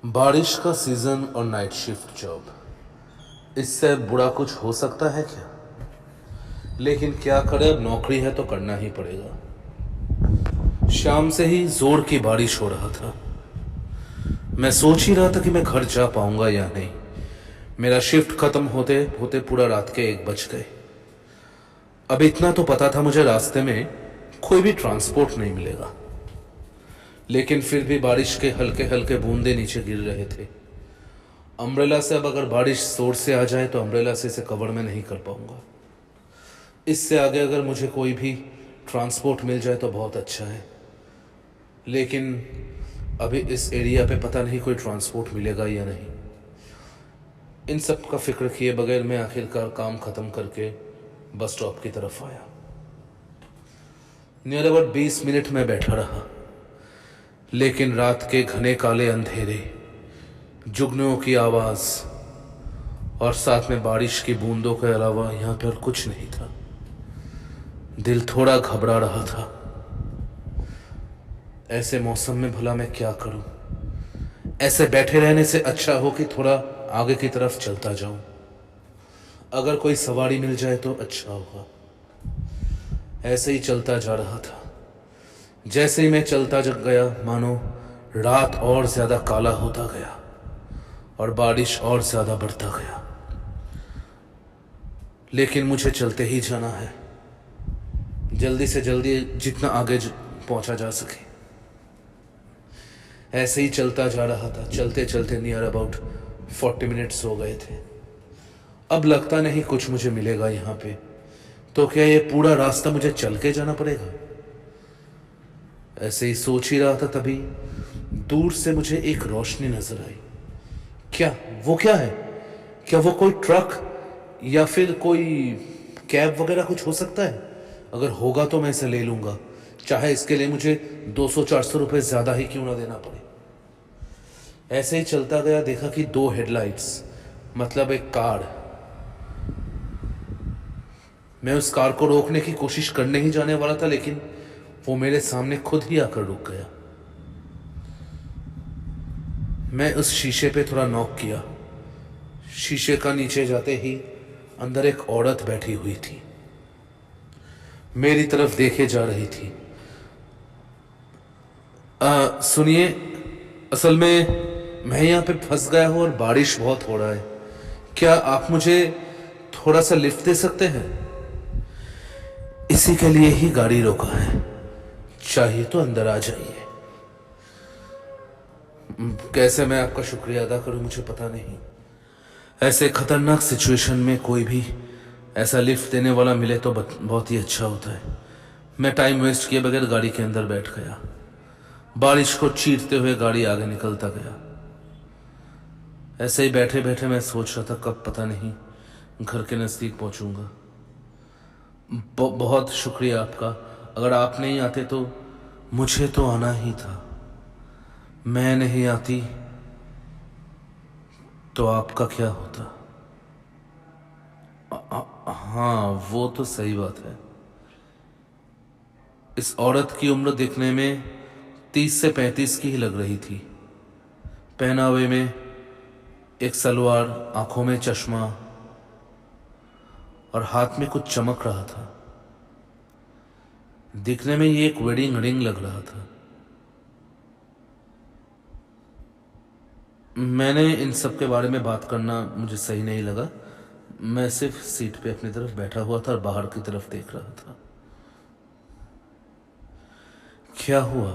बारिश का सीजन और नाइट शिफ्ट जॉब, इससे बुरा कुछ हो सकता है क्या? लेकिन क्या करे, अब नौकरी है तो करना ही पड़ेगा। शाम से ही जोर की बारिश हो रहा था। मैं सोच ही रहा था कि मैं घर जा पाऊंगा या नहीं। मेरा शिफ्ट खत्म होते होते पूरा रात के 1 बज गए। अब इतना तो पता था मुझे, रास्ते में कोई भी ट्रांसपोर्ट नहीं मिलेगा। लेकिन फिर भी बारिश के हल्के हल्के बूंदे नीचे गिर रहे थे। अम्ब्रेला से अब अगर बारिश जोर से आ जाए तो अम्ब्रेला से इसे कवर में नहीं कर पाऊंगा। इससे आगे अगर मुझे कोई भी ट्रांसपोर्ट मिल जाए तो बहुत अच्छा है। लेकिन अभी इस एरिया पे पता नहीं कोई ट्रांसपोर्ट मिलेगा या नहीं। इन सब का फिक्र किए बगैर मैं आखिरकार काम ख़त्म करके बस स्टॉप की तरफ आया। नियर अबाउट 20 मिनट में बैठा रहा, लेकिन रात के घने काले अंधेरे, जुगनुओं की आवाज़ और साथ में बारिश की बूंदों के अलावा यहाँ पर कुछ नहीं था। दिल थोड़ा घबरा रहा था। ऐसे मौसम में भला मैं क्या करूं? ऐसे बैठे रहने से अच्छा हो कि थोड़ा आगे की तरफ चलता जाऊं। अगर कोई सवारी मिल जाए तो अच्छा होगा। ऐसे ही चलता जा रहा था। जैसे ही मैं चलता जग गया, मानो रात और ज्यादा काला होता गया और बारिश और ज्यादा बढ़ता गया। लेकिन मुझे चलते ही जाना है, जल्दी से जल्दी जितना आगे पहुंचा जा सके। ऐसे ही चलता जा रहा था। चलते चलते नियर अबाउट 40 मिनट्स हो गए थे। अब लगता नहीं कुछ मुझे मिलेगा यहाँ पे। तो क्या ये पूरा रास्ता मुझे चल के जाना पड़ेगा? ऐसे ही सोच ही रहा था, तभी दूर से मुझे एक रोशनी नजर आई। क्या वो क्या है? क्या वो कोई ट्रक या फिर कोई कैब वगैरह कुछ हो सकता है? अगर होगा तो मैं इसे ले लूंगा, चाहे इसके लिए मुझे 200-400 रुपए ज्यादा ही क्यों ना देना पड़े। ऐसे ही चलता गया, देखा कि 2 हेडलाइट्स, मतलब एक कार। मैं उस कार को रोकने की कोशिश करने ही जाने वाला था, लेकिन वो मेरे सामने खुद ही आकर रुक गया। मैं उस शीशे पे थोड़ा नॉक किया। शीशे का नीचे जाते ही अंदर एक औरत बैठी हुई थी, मेरी तरफ देखे जा रही थी। सुनिए, असल में मैं यहाँ पे फंस गया हूँ और बारिश बहुत हो रहा है। क्या आप मुझे थोड़ा सा लिफ्ट दे सकते हैं? इसी के लिए ही गाड़ी रोका है, चाहिए तो अंदर आ जाइए। कैसे मैं आपका शुक्रिया अदा करूं मुझे पता नहीं। ऐसे खतरनाक सिचुएशन में कोई भी ऐसा लिफ्ट देने वाला मिले तो बहुत ही अच्छा होता है। मैं टाइम वेस्ट किए बगैर गाड़ी के अंदर बैठ गया। बारिश को चीरते हुए गाड़ी आगे निकलता गया। ऐसे ही बैठे बैठे मैं सोच रहा था, कब पता नहीं घर के नज़दीक पहुंचूंगा। बहुत शुक्रिया आपका। अगर आप नहीं आते तो मुझे तो आना ही था। मैं नहीं आती तो आपका क्या होता? हाँ, वो तो सही बात है। इस औरत की उम्र दिखने में 30 से 35 की ही लग रही थी। पहनावे में एक सलवार, आंखों में चश्मा और हाथ में कुछ चमक रहा था। दिखने में ये एक वेडिंग रिंग लग रहा था। मैंने इन सब के बारे में बात करना मुझे सही नहीं लगा। मैं सिर्फ सीट पे अपनी तरफ बैठा हुआ था और बाहर की तरफ देख रहा था। क्या हुआ?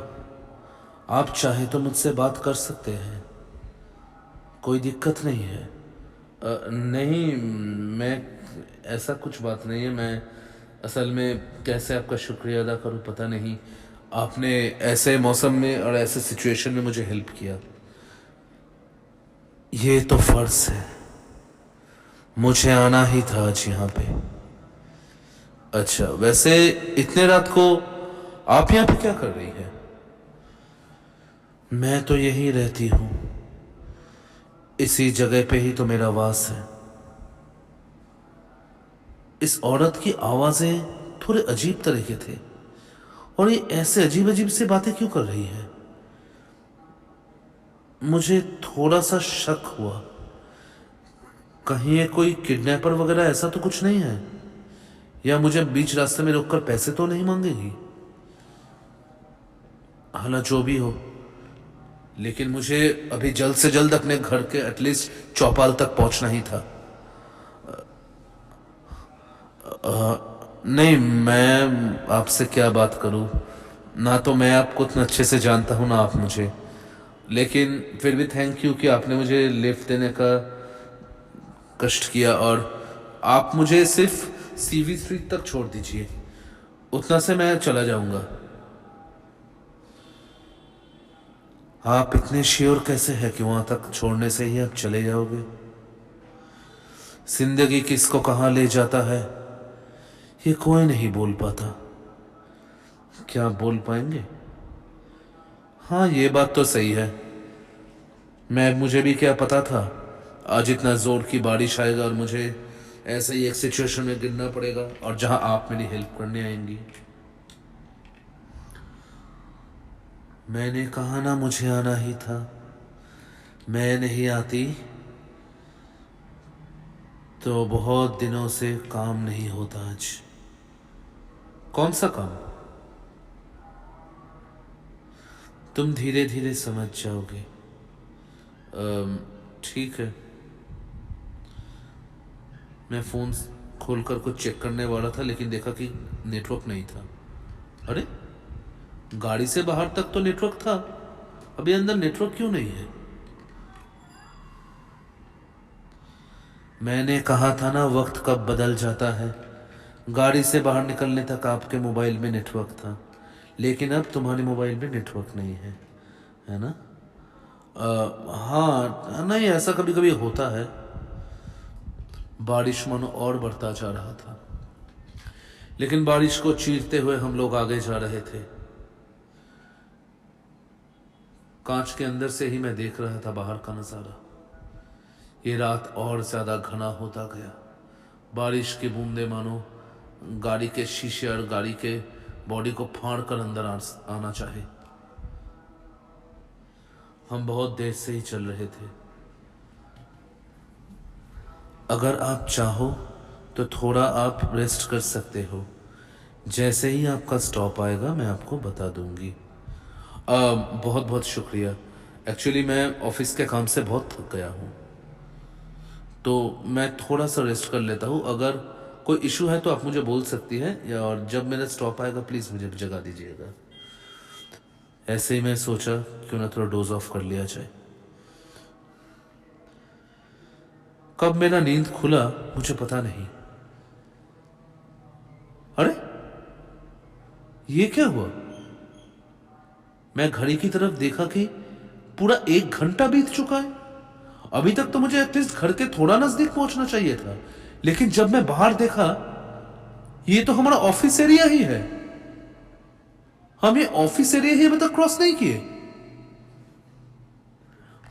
आप चाहे तो मुझसे बात कर सकते हैं, कोई दिक्कत नहीं है। नहीं, मैं ऐसा कुछ बात नहीं है। मैं असल में कैसे आपका शुक्रिया अदा करूं पता नहीं। आपने ऐसे मौसम में और ऐसे सिचुएशन में मुझे हेल्प किया, ये तो फर्ज है। मुझे आना ही था आज यहाँ पे। अच्छा, वैसे इतने रात को आप यहाँ पे क्या कर रही है? मैं तो यहीं रहती हूँ, इसी जगह पे ही तो मेरा वास है। इस औरत की आवाजें थोड़े अजीब तरह के थे और ये ऐसे अजीब अजीब सी बातें क्यों कर रही है? मुझे थोड़ा सा शक हुआ, कहीं ये कोई किडनैपर वगैरह ऐसा तो कुछ नहीं है, या मुझे बीच रास्ते में रोककर पैसे तो नहीं मांगेगी। हालांकि जो भी हो, लेकिन मुझे अभी जल्द से जल्द अपने घर के एटलीस्ट चौपाल तक पहुंचना ही था। नहीं, मैं आपसे क्या बात करूं, ना तो मैं आपको उतना अच्छे से जानता हूं ना आप मुझे, लेकिन फिर भी थैंक यू कि आपने मुझे लिफ्ट देने का कष्ट किया। और आप मुझे सिर्फ सीवी स्ट्रीट तक छोड़ दीजिए, उतना से मैं चला जाऊंगा। आप इतने श्योर कैसे हैं कि वहां तक छोड़ने से ही आप चले जाओगे? जिंदगी किसको कहां ले जाता है ये कोई नहीं बोल पाता। क्या आप बोल पाएंगे? हाँ, ये बात तो सही है। मुझे भी क्या पता था आज इतना जोर की बारिश आएगा और मुझे ऐसे ही एक सिचुएशन में गिरना पड़ेगा, और जहां आप मेरी हेल्प करने आएंगी। मैंने कहा ना मुझे आना ही था। मैं नहीं आती तो बहुत दिनों से काम नहीं होता आज। कौन सा काम? तुम धीरे धीरे समझ जाओगे। ठीक है। मैं फोन खोलकर कुछ चेक करने वाला था, लेकिन देखा कि नेटवर्क नहीं था। अरे, गाड़ी से बाहर तक तो नेटवर्क था, अभी अंदर नेटवर्क क्यों नहीं है? मैंने कहा था ना वक्त कब बदल जाता है। गाड़ी से बाहर निकलने तक आपके मोबाइल में नेटवर्क था, लेकिन अब तुम्हारे मोबाइल में नेटवर्क नहीं है ना? हाँ, नहीं, ऐसा कभी कभी होता है। बारिश मानो और बढ़ता जा रहा था, लेकिन बारिश को चीरते हुए हम लोग आगे जा रहे थे। कांच के अंदर से ही मैं देख रहा था बाहर का नजारा। ये रात और ज्यादा घना होता गया। बारिश की बूंदें मानो गाड़ी के शीशे और गाड़ी के बॉडी को फाड़ कर अंदर आना चाहे। हम बहुत देर से ही चल रहे थे। अगर आप चाहो तो थोड़ा आप रेस्ट कर सकते हो। जैसे ही आपका स्टॉप आएगा मैं आपको बता दूंगी। बहुत बहुत शुक्रिया। एक्चुअली मैं ऑफिस के काम से बहुत थक गया हूँ, तो मैं थोड़ा सा रेस्ट कर लेता हूँ। अगर कोई इशू है तो आप मुझे बोल सकती हैं, या और जब मेरा स्टॉप आएगा प्लीज़ मुझे जगा दीजिएगा। ऐसे ही मैं सोचा क्यों ना थोड़ा डोज ऑफ कर लिया जाए। कब मेरा नींद खुला मुझे पता नहीं। अरे, ये क्या हुआ? मैं घड़ी की तरफ देखा कि पूरा 1 घंटा बीत चुका है। अभी तक तो मुझे एटलीस्ट घर के थोड़ा नजदीक पहुंचना चाहिए था, लेकिन जब मैं बाहर देखा ये तो हमारा ऑफिस एरिया ही है। हम ये ऑफिस एरिया ही अभी तक क्रॉस नहीं किए।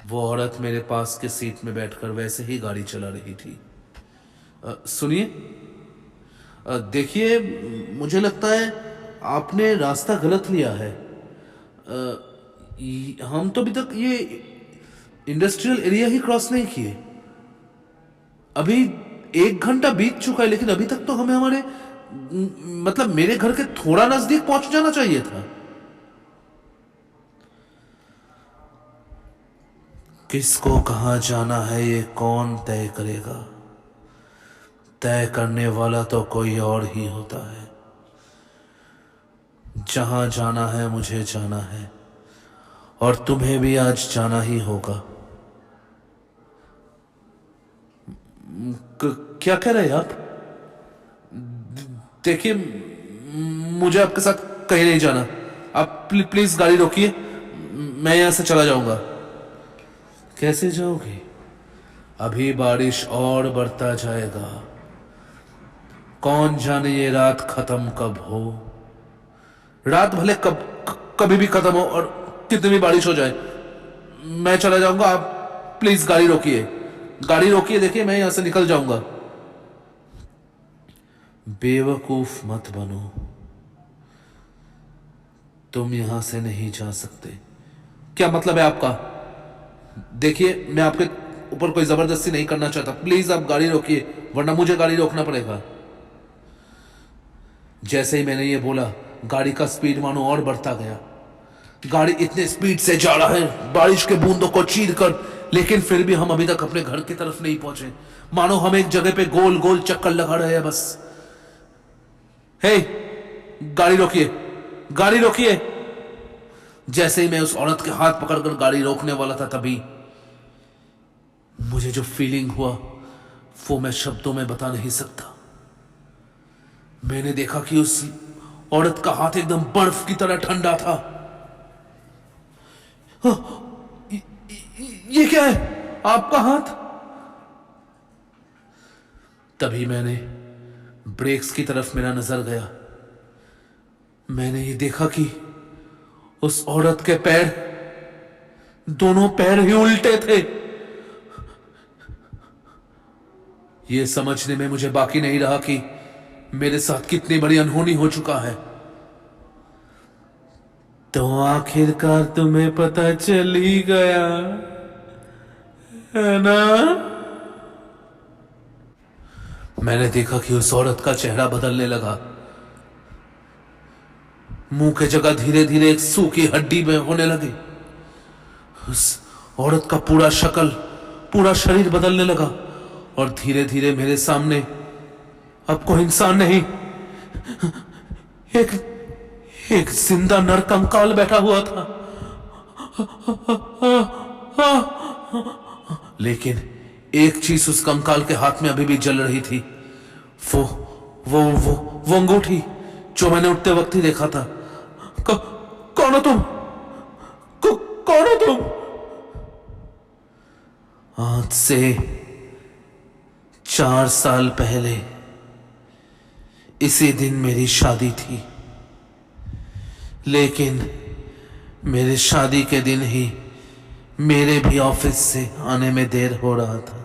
वो औरत मेरे पास के सीट में बैठकर वैसे ही गाड़ी चला रही थी। सुनिए, देखिए, मुझे लगता है आपने रास्ता गलत लिया है। हम तो अभी तक ये इंडस्ट्रियल एरिया ही क्रॉस नहीं किए। अभी 1 घंटा बीत चुका है, लेकिन अभी तक तो हमें हमारे मतलब मेरे घर के थोड़ा नजदीक पहुंच जाना चाहिए था। किसको कहां जाना है ये कौन तय करेगा? तय करने वाला तो कोई और ही होता है। जहां जाना है मुझे जाना है, और तुम्हें भी आज जाना ही होगा। क्या कह रहे हैं आप? देखिए, मुझे आपके साथ कहीं नहीं जाना। आप प्लीज गाड़ी रोकिए, मैं यहां से चला जाऊंगा। कैसे जाओगे? अभी बारिश और बढ़ता जाएगा। कौन जाने ये रात खत्म कब हो। रात भले कभी भी खत्म हो और कितनी भी बारिश हो जाए, मैं चला जाऊंगा। आप प्लीज गाड़ी रोकिए, गाड़ी रोकिए। देखिए, मैं यहां से निकल जाऊंगा। बेवकूफ मत बनो, तुम यहां से नहीं जा सकते। क्या मतलब है आपका? देखिए, मैं आपके ऊपर कोई जबरदस्ती नहीं करना चाहता, प्लीज आप गाड़ी रोकिए वरना मुझे गाड़ी रोकना पड़ेगा। जैसे ही मैंने ये बोला, गाड़ी का स्पीड मानो और बढ़ता गया। गाड़ी इतने स्पीड से जा रहा है बारिश के बूंदों को चीर कर, लेकिन फिर भी हम अभी तक अपने घर की तरफ नहीं पहुंचे। मानो हम एक जगह पे गोल गोल चक्कर लगा रहे हैं बस। हे, गाड़ी रोकिए, गाड़ी रोकिए। जैसे ही मैं उस औरत के हाथ पकड़कर गाड़ी रोकने वाला था, तभी मुझे जो फीलिंग हुआ वो मैं शब्दों में बता नहीं सकता। मैंने देखा कि उस औरत का हाथ एकदम बर्फ की तरह ठंडा था। ये क्या है, आपका हाथ? तभी मैंने ब्रेक्स की तरफ मेरा नजर गया। मैंने ये देखा कि उस औरत के पैर, दोनों पैर ही उल्टे थे। यह समझने में मुझे बाकी नहीं रहा कि मेरे साथ कितनी बड़ी अनहोनी हो चुका है। तो आखिरकार तुम्हें पता चल ही गया है ना? मैंने देखा कि उस औरत का चेहरा बदलने लगा। मुंह के जगह धीरे धीरे एक सूखी हड्डी में होने लगी। उस औरत का पूरा शक्ल, पूरा शरीर बदलने लगा और धीरे धीरे मेरे सामने अब कोई इंसान नहीं, एक एक जिंदा नर कंकाल बैठा हुआ था। लेकिन एक चीज उस कंकाल के हाथ में अभी भी जल रही थी, वो अंगूठी जो मैंने उठते वक्त ही देखा था। कौन हो तुम? कौन हो तुम? आज से 4 साल पहले इसी दिन मेरी शादी थी, लेकिन मेरे शादी के दिन ही मेरे भी ऑफिस से आने में देर हो रहा था।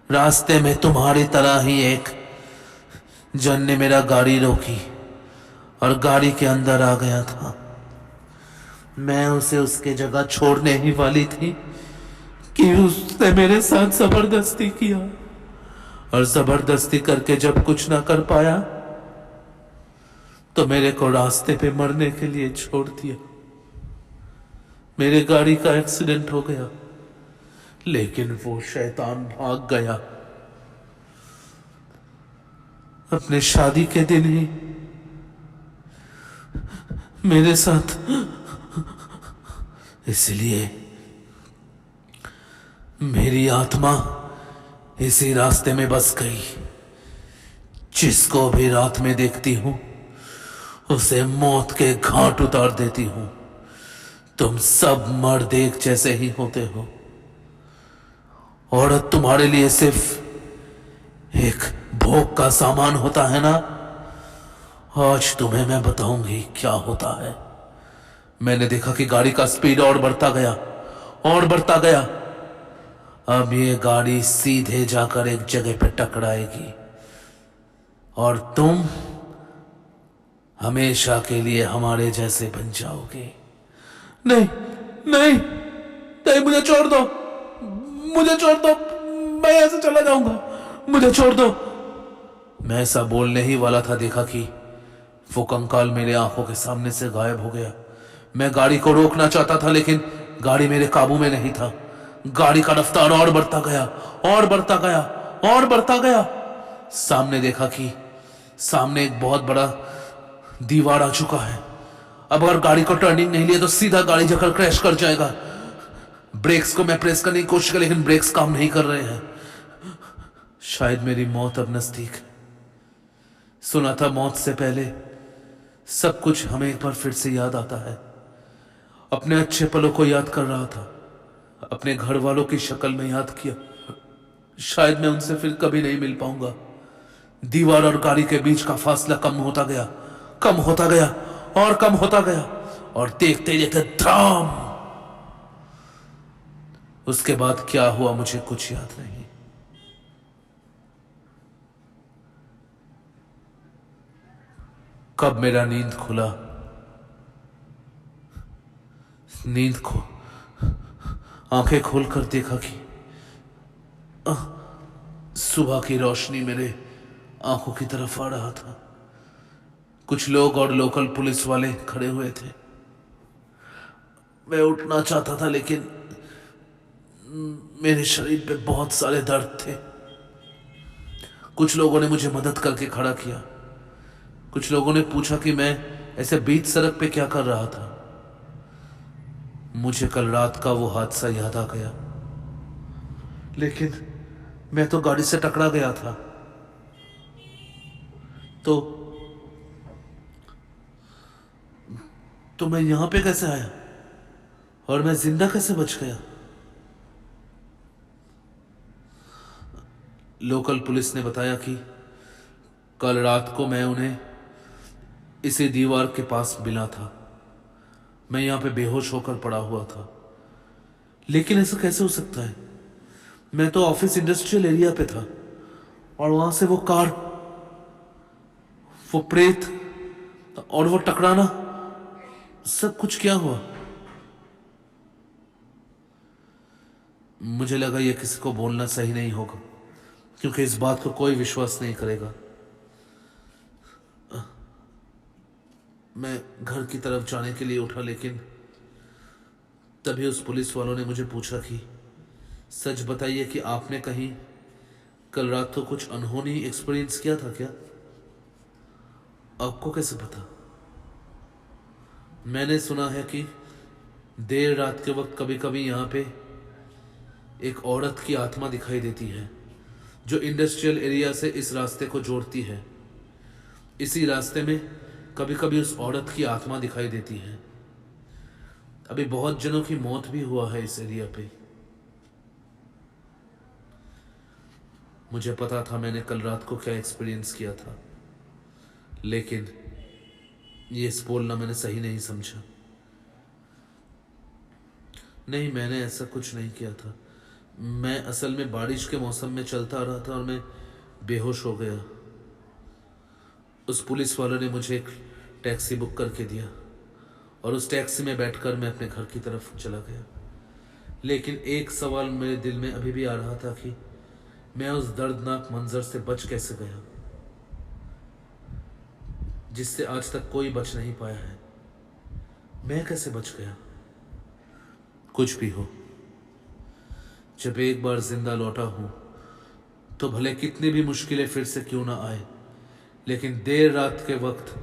रास्ते में तुम्हारी तरह ही एक जन ने मेरा गाड़ी रोकी और गाड़ी के अंदर आ गया था। मैं उसे उसके जगह छोड़ने ही वाली थी कि उसने मेरे साथ जबरदस्ती किया, और जबरदस्ती करके जब कुछ ना कर पाया तो मेरे को रास्ते पे मरने के लिए छोड़ दिया। मेरे गाड़ी का एक्सीडेंट हो गया, लेकिन वो शैतान भाग गया अपने शादी के दिन ही मेरे साथ। इसलिए मेरी आत्मा इसी रास्ते में बस गई। जिसको भी रात में देखती हूं उसे मौत के घाट उतार देती हूं। तुम सब मर्द एक जैसे ही होते हो। औरत तुम्हारे लिए सिर्फ एक भोग का सामान होता है ना? आज तुम्हें मैं बताऊंगी क्या होता है। मैंने देखा कि गाड़ी का स्पीड और बढ़ता गया और बढ़ता गया। अब ये गाड़ी सीधे जाकर एक जगह पे टकराएगी और तुम हमेशा के लिए हमारे जैसे बन जाओगे। नहीं नहीं नहीं, मुझे छोड़ दो, मुझे छोड़ दो, मैं ऐसे चला जाऊंगा, मुझे छोड़ दो। मैं ऐसा बोलने ही वाला था, देखा कि वो कंकाल मेरे आंखों के सामने से गायब हो गया। मैं गाड़ी को रोकना चाहता था, लेकिन गाड़ी मेरे काबू में नहीं था। गाड़ी का रफ्तार और बढ़ता गया और बढ़ता गया और बढ़ता गया। सामने देखा कि सामने एक बहुत बड़ा दीवार आ चुका है। अब अगर गाड़ी को टर्निंग नहीं लिया तो सीधा गाड़ी जाकर क्रैश कर जाएगा। ब्रेक्स को मैं प्रेस करने की कोशिश कर, लेकिन ब्रेक्स काम नहीं कर रहे हैं। शायद मेरी मौत अब नजदीक है। सुना था मौत से पहले सब कुछ हमें एक बार फिर से याद आता है। अपने अच्छे पलों को याद कर रहा था, अपने घर वालों की शक्ल में याद किया। शायद मैं उनसे फिर कभी नहीं मिल पाऊंगा। दीवार और गाड़ी के बीच का फासला कम होता गया, कम होता गया और कम होता गया, और देखते देखते धड़ाम। उसके बाद क्या हुआ मुझे कुछ याद नहीं। कब मेरा नींद खुला, नींद आंखें खोलकर देखा कि सुबह की रोशनी मेरे आंखों की तरफ आ रहा था। कुछ लोग और लोकल पुलिस वाले खड़े हुए थे। मैं उठना चाहता था लेकिन मेरे शरीर पे बहुत सारे दर्द थे। कुछ लोगों ने मुझे मदद करके खड़ा किया। कुछ लोगों ने पूछा कि मैं ऐसे बीच सड़क पे क्या कर रहा था। मुझे कल रात का वो हादसा याद आ गया, लेकिन मैं तो गाड़ी से टकरा गया था। तो मैं यहां पे कैसे आया और मैं जिंदा कैसे बच गया? लोकल पुलिस ने बताया कि कल रात को मैं उन्हें इसी दीवार के पास मिला था। मैं यहां पे बेहोश होकर पड़ा हुआ था। लेकिन ऐसा कैसे हो सकता है? मैं तो ऑफिस इंडस्ट्रियल एरिया पे था और वहां से वो कार, वो प्रेत और वो टकराना, सब कुछ क्या हुआ? मुझे लगा ये किसी को बोलना सही नहीं होगा, क्योंकि इस बात को कोई विश्वास नहीं करेगा। मैं घर की तरफ जाने के लिए उठा, लेकिन तभी उस पुलिस वालों ने मुझे पूछा कि सच बताइए कि आपने कहीं कल रात को कुछ अनहोनी एक्सपीरियंस किया था क्या? आपको कैसे पता? मैंने सुना है कि देर रात के वक्त कभी कभी यहाँ पे एक औरत की आत्मा दिखाई देती है, जो इंडस्ट्रियल एरिया से इस रास्ते को जोड़ती है। इसी रास्ते में कभी कभी उस औरत की आत्मा दिखाई देती है। अभी बहुत जनों की मौत भी हुआ है इस एरिया पे। मुझे पता था मैंने कल रात को क्या एक्सपीरियंस किया था, लेकिन ये बोलना मैंने सही नहीं समझा। नहीं, मैंने ऐसा कुछ नहीं किया था। मैं असल में बारिश के मौसम में चलता रहा था और मैं बेहोश हो गया। उस पुलिस वालों ने मुझे एक टैक्सी बुक करके दिया और उस टैक्सी में बैठकर मैं अपने घर की तरफ चला गया। लेकिन एक सवाल मेरे दिल में अभी भी आ रहा था कि मैं उस दर्दनाक मंजर से बच कैसे गया, जिससे आज तक कोई बच नहीं पाया है। मैं कैसे बच गया? कुछ भी हो, जब एक बार जिंदा लौटा हूं तो भले कितनी भी मुश्किलें फिर से क्यों ना आए, लेकिन देर रात के वक्त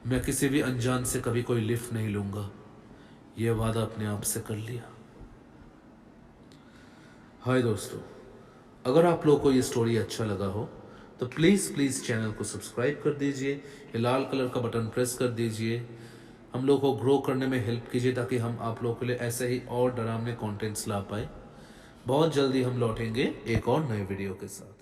मैं किसी भी अनजान से कभी कोई लिफ्ट नहीं लूंगा। यह वादा अपने आप से कर लिया। हाय दोस्तों, अगर आप लोगों को ये स्टोरी अच्छा लगा हो तो प्लीज़ चैनल को सब्सक्राइब कर दीजिए, ये लाल कलर का बटन प्रेस कर दीजिए। हम लोग को ग्रो करने में हेल्प कीजिए, ताकि हम आप लोगों के लिए ऐसे ही और डरावने कंटेंट्स ला पाए। बहुत जल्दी हम लौटेंगे एक और नए वीडियो के साथ।